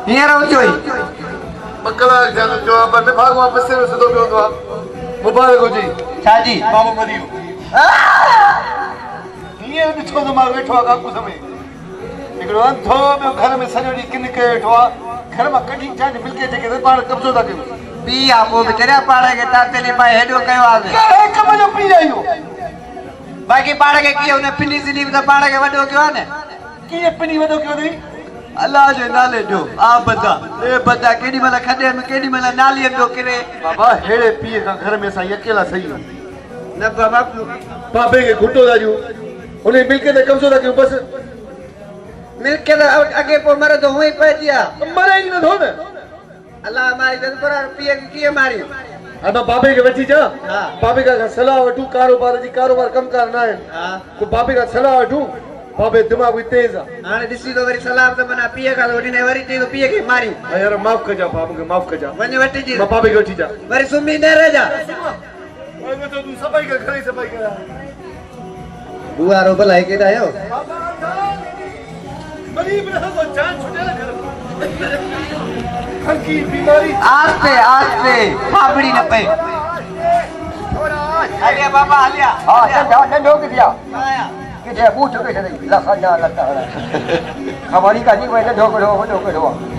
हींअर उचोई कलाक थिया जो पर में भाग वापस से सिधो पियो तो मुबारक हुजे छाजी बाबू मरियो ये ॾिठो तो मां वेठो आ काकू समय हिकिड़ो अंधो ॿियो घर में सॼो ॾींहुं किन के वेठो आ घर मां कढी चांहि मिलके जेके पाण कब्ज़ो था कयूं पी आ पोइ बि चरिया पाण खे ताते पाए हेॾो कयो आहे कहिड़े कम जो पी आहियो बाक़ी पाण खे कीअं हुन पिनी सिनी त पाण खे वॾो कयो आहे न कीअं पिनी वॾो कयो अथई अलाह जे नाले जो आ बंदा ए बंदा केॾी महिल खॾे में केॾी महिल नालीअ में किरे बाबा हेड़े पीउ खां घर में असां अकेला सही न बाबा बाबे खे घुटो था ॾियूं हुन मिलके ते कब्ज़ो था कयूं बसि मिलके त अॻे पोइ मरे त हूअं ई पइजी आहे मरे ई नथो न अलाह मारी त पर पीउ खे कीअं मारियूं हा मां बाबे खे वठी अचां हा बाबे खां सलाह वठूं कारोबार जी कारोबार कमकार न आहिनि हा को बाबे खां सलाह वठूं बाबे दिमाग़ भी तेज आहे हाणे ॾिसी तो वरी सलाह त माना पीउ खां वठी न वरी चई तो पीउ खे मारियूं यार माफ़ कजां बाबू खे माफ़ कजां वञ वठिजी मां बाबे खे वठी अचां वरी सुम्ही न रहिजा तूं सफ़ाई कर खणी सफ़ाई कर बुआरो भला केॾा आहियो गरीब न हो जान छुटे न घर खंकी बीमारी आस्ते फाबड़ी न पे हलिया बाबा हलिया हां जा नंढो के दिया आया किथे बूट के छे लखा ना लता हमारी का नहीं वैसे ढोकड़ो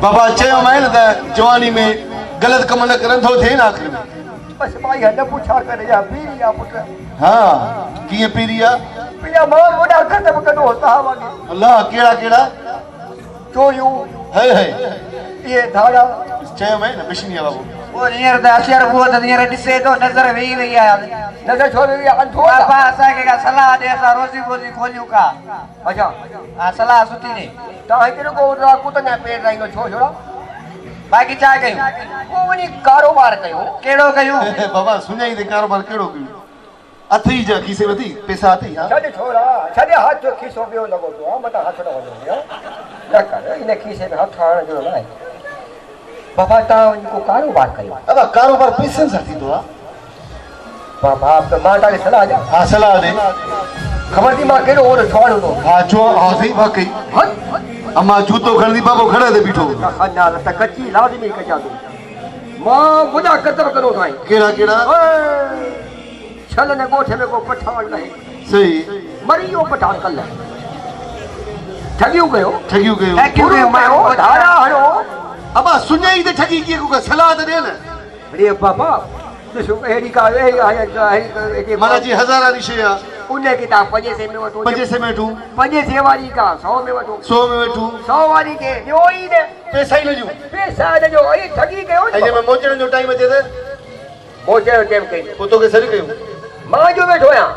बाबा चयो मैं न त जवानी में गलत कम न करंदो थे न आखिर में बस भाई हद पूछा करे या पीरिया पुत्र हां कीअं पीरिया पिया मां वडा खत्म कदो होता वागे अल्लाह केड़ा केड़ा चोयू है ये धारा चयो मैं न बिशनिया बाबू वो हींअर त असियर बुआ त हींअर ॾिसे थो नज़र वेही वई आहे नजर छोड़ या अंधो बाबा असांखे का सलाह ॾे असां रोज़ी बोज़ी खोलियूं का अच्छा हा सलाह सुठी ॾे ता हिकड़ो को कुतने पेड़ राइनो छो छोड़ा बाक़ी छा कयूं वो वनी कारोबार कयो कहिड़ो कयूं बाबा सुञाई दे कारोबार केड़ो कयूं अथई जा खीसे वधी पैसा अथई हां छड़े छोड़ा छड़े हाथ जो खीसो बियो लगो तो मता हाथ न वजो न कर इन खीसे में हाथ आण जो ना बाबा ता इनको कारोबार कयो बाबा कारोबार पैसे सां थींदो आहे बाबा आप तो मां ताले सलाह दे हा सलाह दे खबर थी मां केड़ो और छोड़ दो हा जो हा सही वाकई अम्मा जूतो खणदी बाबो खड़े ते बीठो खन्ना त कच्ची लाजमी कजा दो मां बुदा कतर करो थाई केड़ा केड़ा छल ने गोठे में को पठान नहीं सही मरियो पठान कल ठगियो गयो ठगियो मैं ओ धारा हणो अबा सुञाई ते ठगी की को सलाह दे न अरे बाबा तो एडी का ए माना जी हजारा दी शया उन्हें किताब 5 से में वठो 5 से में 5 से वाली का 100 में वठो 100 में वेठू 100 वाली के जो ही दे पैसा ही न जो पैसा दे जो ए ठगी गयो अजे में मोचण जो टाइम अचे ते मोचे टाइम के पोतो के सरी कयो मां जो बैठो या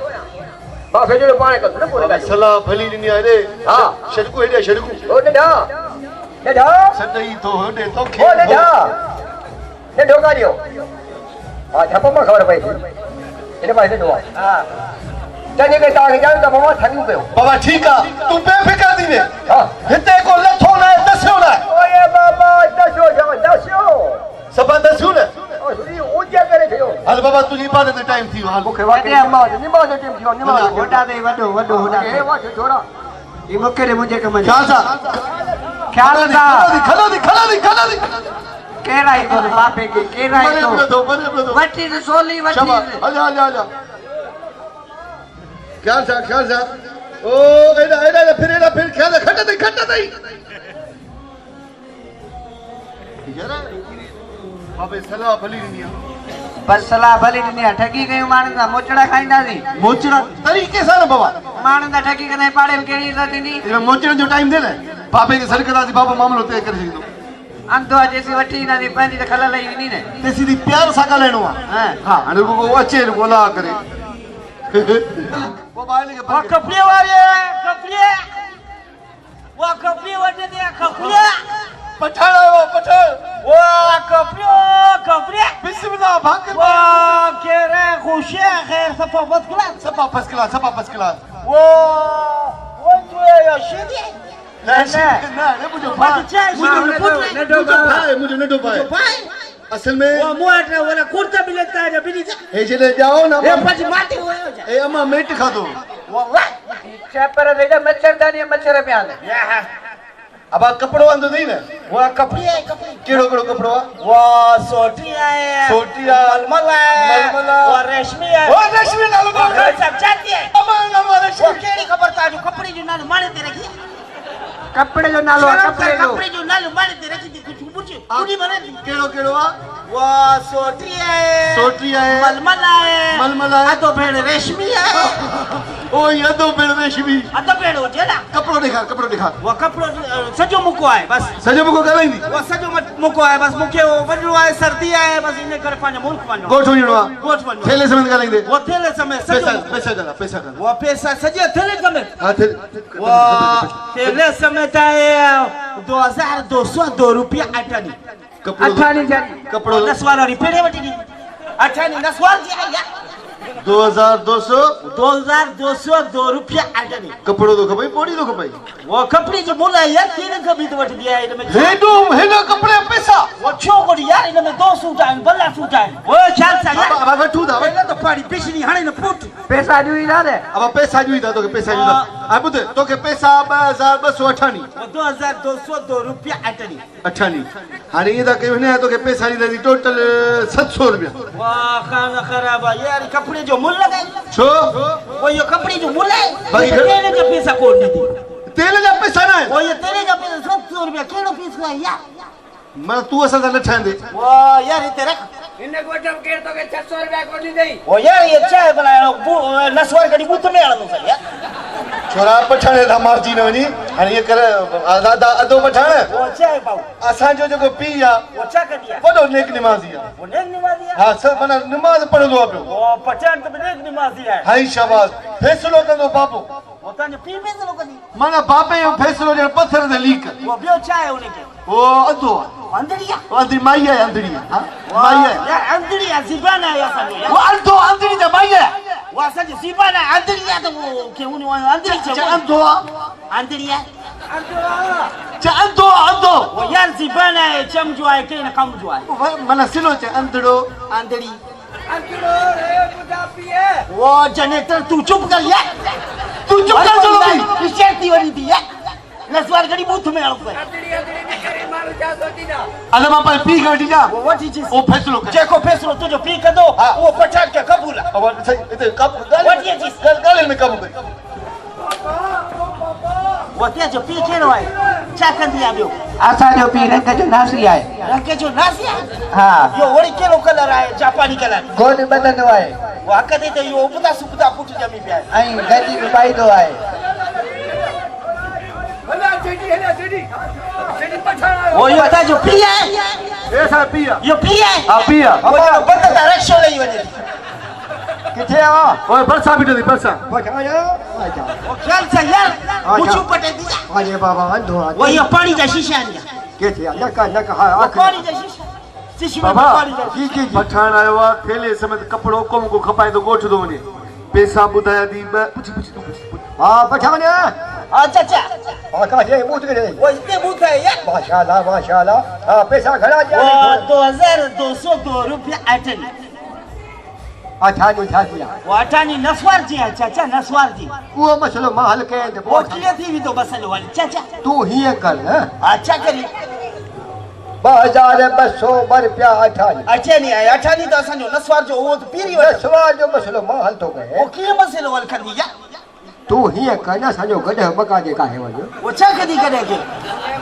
बाबे जो पाने कर न पूरे सलाह भली नी रे हां छडकू हेडे छडकू ओ डा सदई तो हेडे तो ओ डा ने ढोका दियो आ झप में खबर पई इने पासे दो हां तने के ताके जाओ त बाबा ठगियो गयो बाबा ठीक आ तू बेफिक्र थी वे हां हिते को लथो ना दस्यो ना ओए बाबा दस्यो सबा दस्यो ना ओ सुनी ऊंचा करे थियो हल बाबा तुजी इबादत टाइम थी हाल मुखे वाटे अम्मा निमाज टाइम थियो निमाज होटा दे वॾो होटा ए वाटे छोरा ई मूंखे ॾे मुंहिंजे कम जो ख्याल सा ख्याल सां खलो दी कहिड़ा ई थो बापे खे कहिड़ा ई थो मरे वठी त सोली वठी आजा ख्याल सा ओ एडा फिर ख्याल खट दई यार बाबे सलाह भली नी बस सलाह भली ॾिनी आहे ठगी कयूं माण्हुनि सां मोचड़ा खाईंदासीं मोचड़ा तरीके सां न बाबा माण्हुनि सां ठगी कंदा पाड़े में कहिड़ी इज़त ईंदी मोचण जो टाइम दे न बाबे खे सर कंदासीं बाबो मामलो तय करे छॾींदो अंधो आहे जेसी वठी ईंदासीं पंहिंजी त खल लही वेंदी न ते सीधी प्यार सां ॻाल्हाइणो आहे हा हाणे रुगो अचे रुगो ला करे वो बाहर के कपड़े वाले कपड़े वो कपड़े वाले दे कपड़े पठान वो कपड़े बिस्मिल्लाह भाग वो कह रहे खुशी खैर सफा फर्स्ट क्लास वो तो ये शेदी ना मुझे न डुबाए असल में वो मोटा वाला कुर्ता भी लेता है जब भी ए चले जाओ ना ये पछ माटी हो जा ए अम्मा मीट खा दो वाह चेपर दे जा मच्छरदानी मच्छर पे आने अब आ कपड़ो वांदो नहीं ना वो कपड़ी है कपड़ी केड़ो केड़ो कपड़ो आ वो सोटी है सोटी आ मलमल है मलमल वो रेशमी है ओ रेशमी नालो वो सब जाती है अमर नालो वो रेशमी केड़ी खबर था जो कपड़ी जो नाल माने ते रखी कपड़े जो नालो कपड़ी जो नाल माने ते रखी कुछ पूछे पूरी माने केड़ो केड़ो आ वो सोटी है सोटी है मलमल है मलमल है तो भेड़ रेशमी है ओ ये दो भेड़ रेशमी तो भेड़ हो जेला कपड़ो दिखा वो कपड़ो सजो मुको है बस सजो मुको गलाईंदी वो सजो मुको है बस मुके वो वडलो है सर्दी है बस इने करे पांजा मुल्क पांजो गोठ वणो आ गोठ वणो थेले समय गलाईंदे वो थेले समय सजो पैसा गला वो पैसा सजे थेले समय हां वो थेले समय था 2202 रुपया अठानी कपड़ो कपड़ो नसवार रिपेयर है बटी अठानी नसवार जी आया 2202 रुपया अठानी कपड़ो दो भाई पोड़ी दो भाई वो कपड़ी जो बोला यार तीन कभी तो बट दिया है इनमें हेडो कपड़े पैसा वो छोको यार इनमें दो सूट आए बल्ला सूट आए वो ख्याल सा यार अब वठू दा पहले तो पाड़ी पिछली हणे न फुट पैसा ॾियूं ना रे अब पैसा ॾियूं था तो के पैसा ॾियूं था अब ॿुध तो के पैसा 2228 वो 2202 रुपया अठानी 28 हाणे ये दा के ने तो के पैसा ॾी टोटल 700 रुपया वाह खाना खराब है यार कपड़े जो मुल्ल लगाए छो वो ये कपड़े जो मुल्ल है भाई तेरे का पैसा कौन दी थी तेल जा पैसा ना वो ये तेरे का पैसा 700 रुपया केड़ो पीस का यार मैं तू असा न ठांदे वाह यार ये तेरा इन्ने गोटम केर तो के 600 रुपया कोनी देई वो यार ये चाय बनाया नसवार कड़ी बूथ में आलो सर यार छोरा पठाणे दा मारजी न वनी हाणे ये करे आधा अधो पठाणे वो चाय पाऊ असा जो जो पी आ वो चा कर दिया वडो नेक नमाजी आ वो नेक नमाजी है हां सब मना नमाज पढ़दो आ पियो वो पठान तो नेक नमाजी है हाय शाबाश फैसलो कंदो बापू वो ताने पी में तो कदी माना बापे जो फैसलो जे पत्थर दे लीक वो बियो चाय होने के वो अधो अंदरिया अंदरी माई है अंदरी हां माई है यार अंदरिया जिबाना है यार वो अधो अंदरी दा माई है वो सज जिबाना अंदरिया तो वो के उनी अंदरी चा अधो अंदरिया चा अधो वो यार जिबाना है चमजो है के न कम जो है मना सिलो चे अंदड़ो अंदरी अंकलो रे मुदा पिए वो जनरेटर तू चुप कर यार तू चुप कर जो भाई इशेती वाली थी यार नसवार गड़ी बूथ में आलो पे अंदड़ी ने करे मारो जा सोती ना अरे बापा पी गाड़ी जा वो व्हाट इज ओ फैसलो कर जेको फैसलो तुझो पी कर दो वो पठान के कबूल अब सही इते कब What is this? गाली में कब कर वो ते जो पी के है चा कर दिया बियो आसा जो पी रंग जो नासी आए रंग के जो नासिया हां यो ओरी केलो कलर है जापानी कलर गोद बदन आए वो हक देते यो उपदा सुपदा पुट जमी पे है आई गदी में पाई दो आए हला जेडी पठाना वो यो था जो पी है ऐसा पिया यो पी है आ पिया वो जो बंद डायरेक्शन नहीं वने किथे आ ओए बरसा बिटो दी बरसा पठाया आजा वो ख्याल से यार कुछ पटे दिया अरे बाबा अंधो वो ये पानी का शीशा लिया किथे आ नका हां वो पानी का शीशा शीशे में बाबा पानी का जी पठान आयो आ थेले समेत कपड़ो कोम को खपाए तो गोठ दो वने पैसा बुधाया दी पुछ हां पठाने अच्छा अच्छा हां का जे बूथ के वो इतने बूथ है यार माशाल्लाह हां पैसा घड़ा जा वो 2202 रुपया अठनी अठानी छासिया वो अठानी नसवार जी है चाचा नसवार जी वो मसलो महल के वो क्लियर थी भी तो मसलो वाली चाचा तू ही कर अच्छा करी 2200 रुपया अठानी अच्छा नहीं है अठानी तो असंजो नसवार जो वो तो पीरी वाला सवाल जो मसलो महल तो गए वो किए मसलो वाल कर दिया तू ही कर ना सजो गडे मका जे काहे वजो वो चा कदी करेगे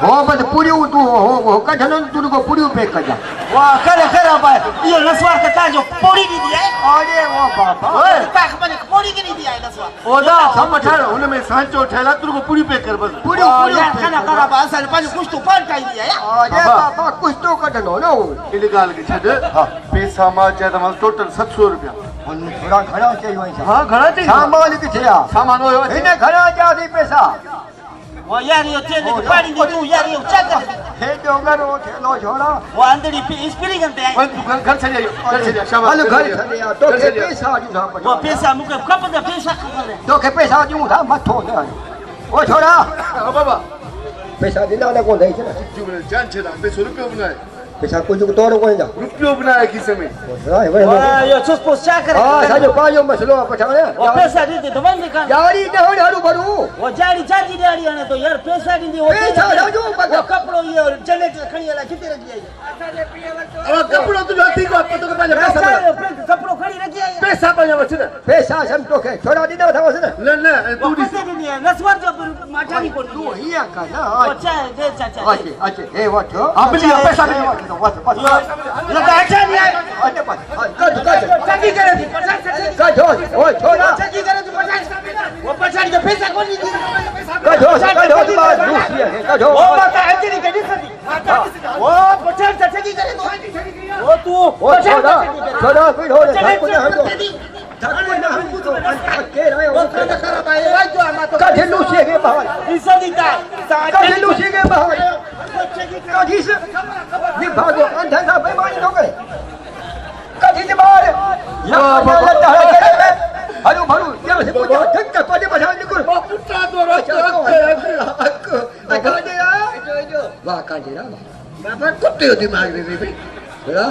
हो बस पूरी तू हो कठन तू को पूरी पे कर जा वाह करे भाई ये नसवार का ताजो पोड़ी नहीं दिया है अरे वो बाबा ओए ताख बने पोड़ी की नहीं दिया है नसवार ओदा सब ठाड़ उनमें सांचो ठेला तू को पूरी पे कर बस पूरी यार खाना खराब असल पानी कुछ तो पान काई दिया है अरे बाबा कुछ तो कठनो नो इलीगल के छड पैसा मा चाहे तमाम टोटल 700 रुपया थोड़ा खड़ा चाहिए हां घड़ा चाहिए सामान किथे आ सामान होयो इने खड़ा जा दी पैसा वो यार ये तेने की पानी दी तू यार ये चक हे डोंगर वो थेलो छोड़ा वो अंदर स्प्रिंग अंदर है ओए तू घर चले जाओ घर चले जा शाबाश हल घर चले आ तो के पैसा दू था वो पैसा मुके कप दे पैसा खबर है तो के पैसा दू था मथो दे ओ छोड़ा हां बाबा पैसा दिला ना को नहीं छे जुबले जान छे ना 200 रुपया बनाए पैसा कुछ को तोड़ो कोई जा रुपयो बनाए खीसे में वाह ये चुस्पुस क्या करे हां साजो काजो मसलो पठाने वो पैसा दी तो बंद कर यारी न हो हारू भरू वो जाड़ी जाती दिहाड़ी आने तो यार पैसा दी वो पैसा राजू वो कपड़ो ये और जनरेटर खड़ी वाला कितने रखी है अब कपड़ो तो जाती को पतो के पास पैसा कपड़ो खड़ी रखी है पैसा पाया वछ ना पैसा सम तो के छोड़ा दी दो था न न तू कैसे दी है नसवर जो माठानी को तू हिया का ना अच्छा दे चाचा अच्छे ए वाटो अब लिया पैसा भी ये तो अच्छा नहीं है अच्छे कद चकी करे थी कद ओ छोड़ा चकी करे तू 50 वो 50 के पैसा कौन दी कद बात दूसरी है कद वो बता अंजलि के दी वो 50 चकी करे तो वो तू ओ छोड़ा कोई हो रे को ना हम तो के रहे हो खराब है जो हम तो कद लूसी के बाहर इसे दीता कद लूसी के बाहर कद से विभागो अंधा ना बेईमानी न करे कद से बाहर या लगता है हरु भरु क्या से पूछो ठीक का कोने बजा निकुल पुत्रा तो कांडे आ वाह कांडे रा बाबा कुत्ते दिमाग में भाई बड़ा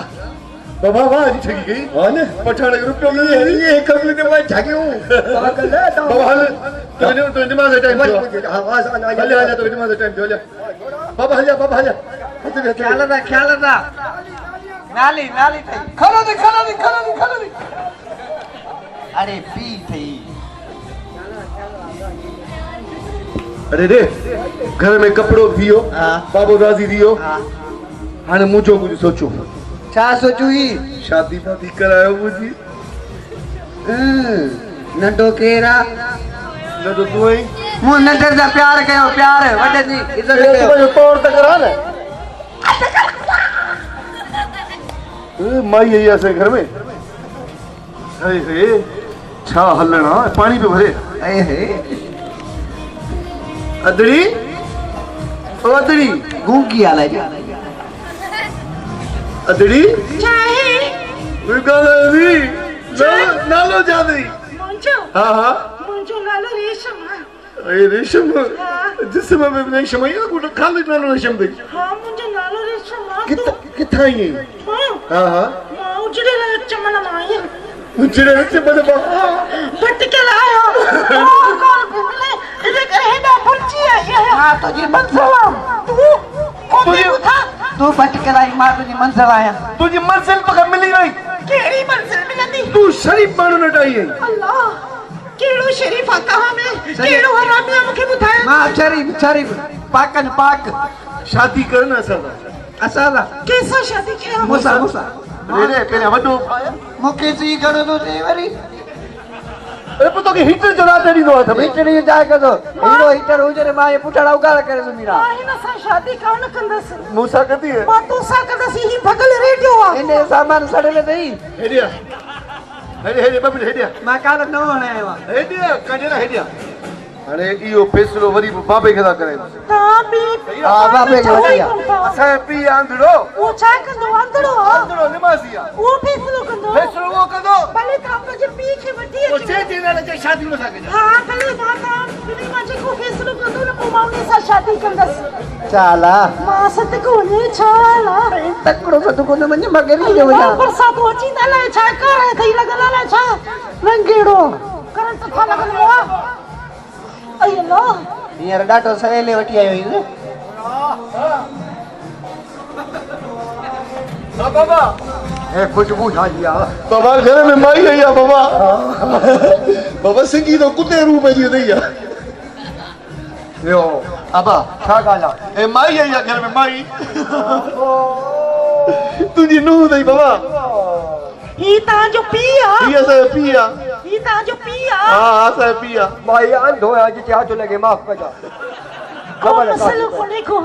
बाबा वाह जी ठगी गई हां ने पठाने के रुपयो ये कभी ने मैं ठगी हूं बाबा ले बाबा हाल तो नमाज टाइम थियो हां आवाज आ हाल तो नमाज टाइम थियो ले बाबा हाल ख्याल रहा नाली थई खाना दे अरे पी थई अरे रे घर में कपड़ो दियो बाबो राजी दियो हाने मुझो कुछ सोचो छा सोचुई शादी वादी करायो मुझी नंडो केरा न तो तू ही मु नजर दा प्यार कयो प्यार वडे दी इज्जत ये कयो तो तोड़ तक करा ना माई है ऐसे घर में हे छा हलना पानी पे भरे ए हे अदड़ी ओ अदड़ी गूंगी आला जी अदड़ी चाहे गाली नालो जादी मुंजो हाँ मुंजो नालो रेशम अरे रेशम जिसम में रेशम है को खाली नालो रेशम दे हां मुंजो नालो रेशम किथा ही हाँ मां उजड़े ला चमन माया उजड़े से बड़े बट के लायो कौन घूमले इधर करे ना पुंची है हां तो जी मंसलाम तू कौन था तू भटकलाई मां तुझी मंजिल आया तुझी मंजिल पकड़ मिली नहीं केड़ी मंजिल मिलंदी तू शरीफ मानो नटाई है अल्लाह केड़ो शरीफ कहां में केड़ो हरामिया मुखे बुधाए मां शरीफ पाकन पाक शादी करना असाला कैसा शादी किया मुसा रे पहले वडो मुके जी गणो तो दे वरी ए पतो के हीटर जरा तेरी नो था हीटर जाए कदो हीरो हीटर हुजरे मां ये पुठाड़ा उगाड़ करे सुमीरा आहे ना सा शादी कान कंदस मूसा करती है मां तो सा कंदस ही भगल रेडियो आ इने सामान सड़ले दई हेडिया हेडे बाबू हेडिया मां काल न होने आया हेडिया काजरा हेडिया अरे इयो फैसलो वरी बाबे के दा करे ता भी बाबे के वरिया असा पी आंधड़ो वो छा कंदो अंदड़ो नमाजिया वो फैसलो वो कंदो भले काम जे पी के वठी वो से दिन ने शादी न सके हां भले माता बिनी माजे को फैसलो कंदो न पोमाउने सा शादी कंदस चाला मां सत कोने चाला तकड़ो सत कोने मने मगरी जो वजा पर साथ होची दले छा करे थई लगला छा रंगेड़ो करंट था लगल मोआ अय्यो यार डाटो सवेले वठी आयो ही बाबा ए खुशबू छा दिया बाबा घर में माई है या बाबा बाबा सिंगी तो कुत्ते रूप में जी नहीं है यो अबा छा गाला ए माई है या घर में माई तुझी नूह नहीं बाबा ई ता जो पिया पिया से पिया ई ता जो पिया हां से पिया भाई अंधो आज क्या तो लगे माफ कर जा खबर मसलो कोने को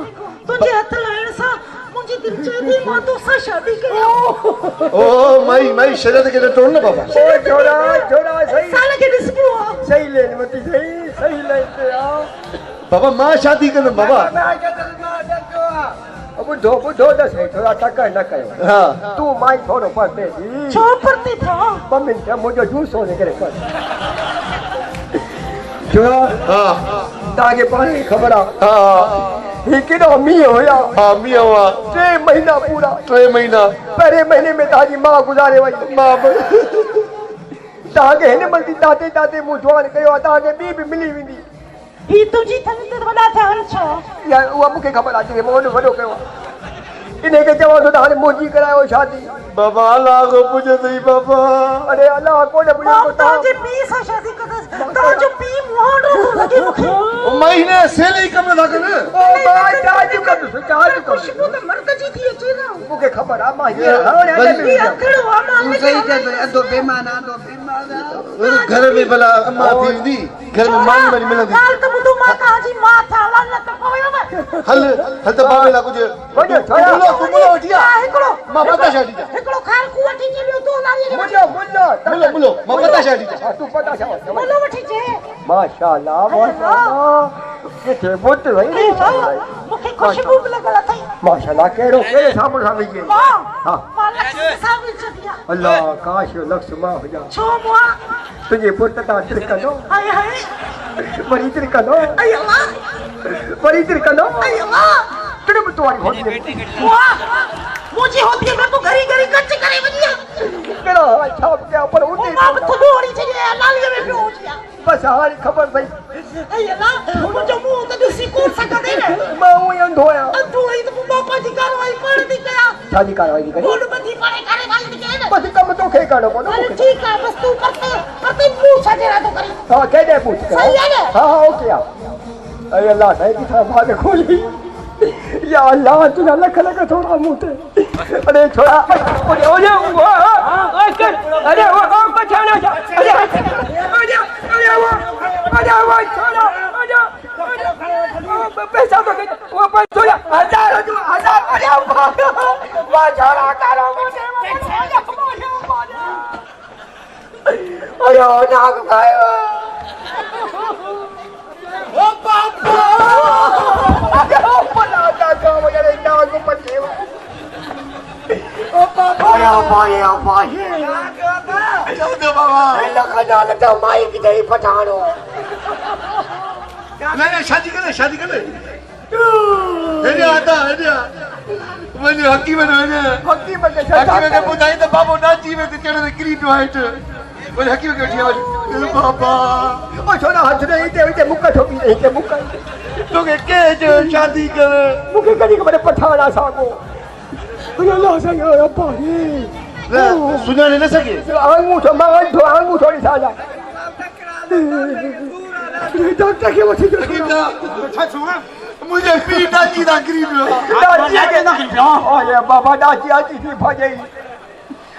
तुझे हाथ लाइन सा मुझे दिल चाहती मां तो सा शादी करे ओ माई शरद के तोड़ ना बाबा ओ छोड़ा सही साले के डिस्प्रो सही लेन मत सही लेते आ बाबा मां शादी कर बाबा अब दो दस है थोड़ा टक्कर न कयो हां तू माई थोड़ो पड़ते जी छो पड़ते था मम्मी क्या मुझे जूस होने करे कर छोड़ा हां ताके पानी खबर आ हां ये केॾो मींहुं हुया हाँ मींहुं हुआ 3 महीना पूरा 3 महीना पहिरें महीने में तव्हांजी मां गुज़ारे वई तव्हांखे हिन महिल दाते दाते मूं जवान कयो आहे तव्हांखे ॿी बि मिली वेंदी ही तुझी थी त वॾा थिया हल छो या उहा मूंखे ख़बर आहे मूं वॾो कयो आहे इन खे चवां थो त हाणे मुंहिंजी करायो शादी बाबा अल्लाह को पूछे सही बाबा अरे अल्लाह कोन पुॼो तव्हांजे पीउ सां शादी कंदसि तव्हांजो पीउ मुहांडो थो लॻे मूंखे महीने सेले कम न था कनि ख़ुशबू त मर्द जी थी अचे न मूंखे ख़बर आहे मां हीअ अखड़ो आहे मां सही चए अधो बेमान घर में भला अम्मा थी वेंदी घर में मानी वारी मिलंदी ॻाल्हि त ॿुधो मां तव्हांजी मां थिया लानत पवे हल हल त बाबे ला कुझु मुलो वठी आ हिकिड़ो मां पता छाडी ता हिकिड़ो खाल कु वठी जे ॿियो तूं नारी मुलो मां पता छाडी ता तूं पता छा मुलो वठी जे माशाअल्लाह किथे बुत वई मूंखे ख़ुशबू बि लॻल अथई माशाअल्लाह कहिड़े साबुण सां विझे मां लक्ष्मी सां विझ दिया अल्लाह काश लक्ष्य मां हुजा छो मुआ तुंहिंजे पुट तां तिरकंदो हाय हाय वरी तिरकंदो अय अल्लाह वरी तिरकंदो अय अल्लाह तुंहिंजे पुट वारी होती मुआ मुझे होती है मैं तो घरी घरी कच करे वजिया कहिड़ो छा कया पर उते मां तो दोड़ी छे लालीअ में पियो हुजिया बस हाणे ख़बर पई अय अल्लाह मुंहिंजो मुंहुं त ॾिसी कोन सघंदे न मां उहो अंधो आहियां अंधो ई त बापा जी कारवाई कोन थी कया छाजी कारवाई करे बोल बंदी पाणे कारवाई थी कया बस कम तोखे करणो पवंदो अरे ठीक है बस तू करते मुंह छाजे तो करी हाँ केॾे पूछ कर सही है ना हाँ हाँ ओके आ अरे अल्लाह साईं की तरह भाग खोली या अल्लाह तुझा लख लख थोड़ा मुंह ते अरे छोड़ा ओए ओए अरे वो बचाना अरे वो छोड़ा पैसा तो वो पर छोड़ा 1000 अरे वाह छोड़ा करो अरे नाक खायो ओ पापा अरे ओ पला का वगैरह नाक पट्टे ओ पापा अरे भाई चौदह बाबा लखा जाल तो माई की दही पठानो नहीं शादी करे हेडिया आता हेडिया वने हकी में के बुधाई तो बाबो नाची में चढ़े क्रीट वाइट वने हकी में बैठी है बाबा ओ छोरा हाथ नहीं ते मुक्का ठोकी नहीं ते मुक्का तो के जो शादी करे मुके कदी के पठाना सागो अल्लाह से या पानी सुनाने न सके अंगूठो थोड़ी साजा डॉक्टर के वो ठीक है मुझे पीटा की दाखरी में दादी के ना ओए बाबा दादी आती थी भाई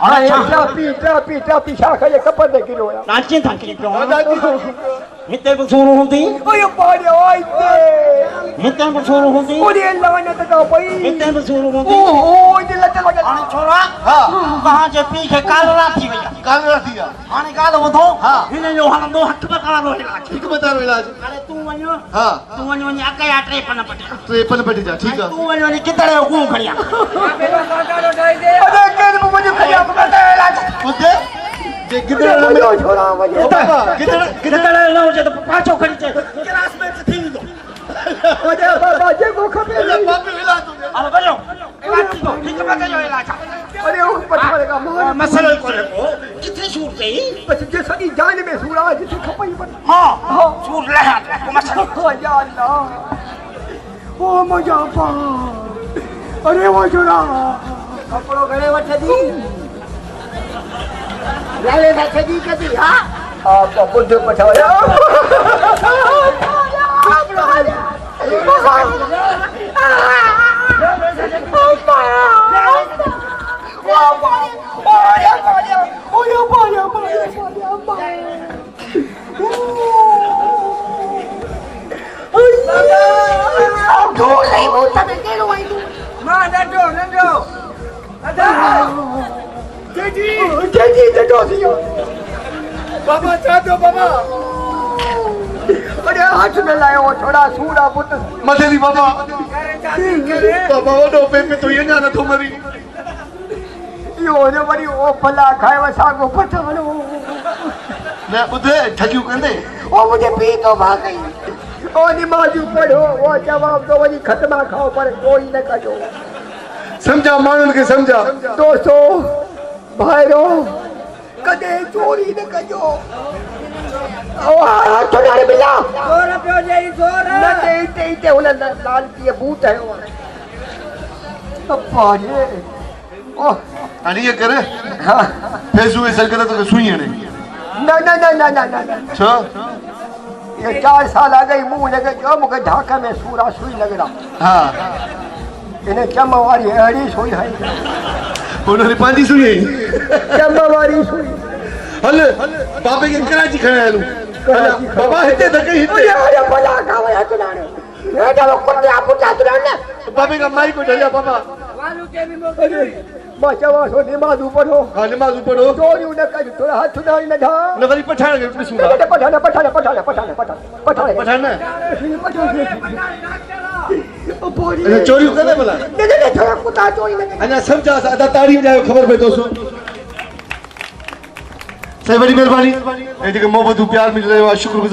अरे पीटा शाखा ये कपड़ दे किलो या नाचे था के हिते को सुरू हुंदी ओए पाड़े ओए हिते को सुरू हुंदी ओरे लानत का पई हिते को सुरू हुंदी ओ जे लत लगे हां छोरा हां कहां जे पी के कालरा थी वया कालरा थी हां गाल वधो हां हिने जो हलंदो हथ में कालो इलाज ठीक बतारो इलाज अरे तू वणो हां तू वणो ने अकया 53 पटे 53 पटे जा ठीक है तू वणो ने कितने को खड़िया अरे केन मुझे खया पता इलाज बुद्धे जे गिदड़ में छोरा वजो बाबा गिदड़ न हो जे तो पाछो खड़ी छे क्लास में थी दो अरे बाबा जे को खपे बाबे इलाज हो अरे बजो इलाज तो ठीक मत जो इलाज अरे वो पठाने का मार मसला कोने को कितनी सूर गई बस जे सदी जान में सूरा जिसे खपई पर हां सूर लहा को मसला या अल्लाह ओ मजा पा अरे वो छोरा कपड़ो गले वठ दी लाले बैठे दी कदी हां आप बुद्ध पठाया बाबा चाहते बाबा अरे हाथ में लाए वो थोड़ा सूरा पुत मथे दी बाबा बाबा वो पे तो ये ना तो मरी यो ने वरी ओ भला खाए वा सागो पठानो मैं बुधे ठगियो कंदे ओ मुझे पी तो भाग गई ओ निमाज़ पढ़ो वो जवाब दो वही खत्मा खाओ पर कोई न कजो समझा माण्हुनि खे समझा दोस्तों भाइरो कदे चोरी न कजो ओ हथ डाले बिला जोर पियो जई जोर न ते ते हुन लाल की बूत है वो अप्पा जे ओ हाणे ईअं कर हाँ फेसबुक ते सरकार तोखे सुई हणे न न न न न न छो ये 4 साल आ गई मुंह लगे जो मुझे ढाका में सूरा सुई लग रहा हा इन्हें चम वाली अड़ी सुई है हुनखे पंहिंजी सुई आई चम वाली सुई हल बाबे खे कराची खणे हलूं हल बाबा हिते धके हिते अरे भला खावे हथ डाने ये डालो कुत्ते आप चाहते रहने बाबे का माई को ढलिया बाबा वालू के भी मोकली बचावा सो निमाज ऊपर हो हा नमाज़ पढ़ो चोरी न कर थोड़ा हाथ डाल न ढा न वरी पठाण खे ॾिसूं था पठाने पठाने पठाने पठाने पठाने पठाने पठाण ओ बोली चोरियूं कंदे भला ने थोड़ा कुत्ता चोरी न अञा सम्झा अदा ताड़ी वॼायो ख़बर पए तो सही वॾी महिरबानी ऐं जेके मोहबतूं प्यार मिली रहियो आहे शुक्रगुज़ार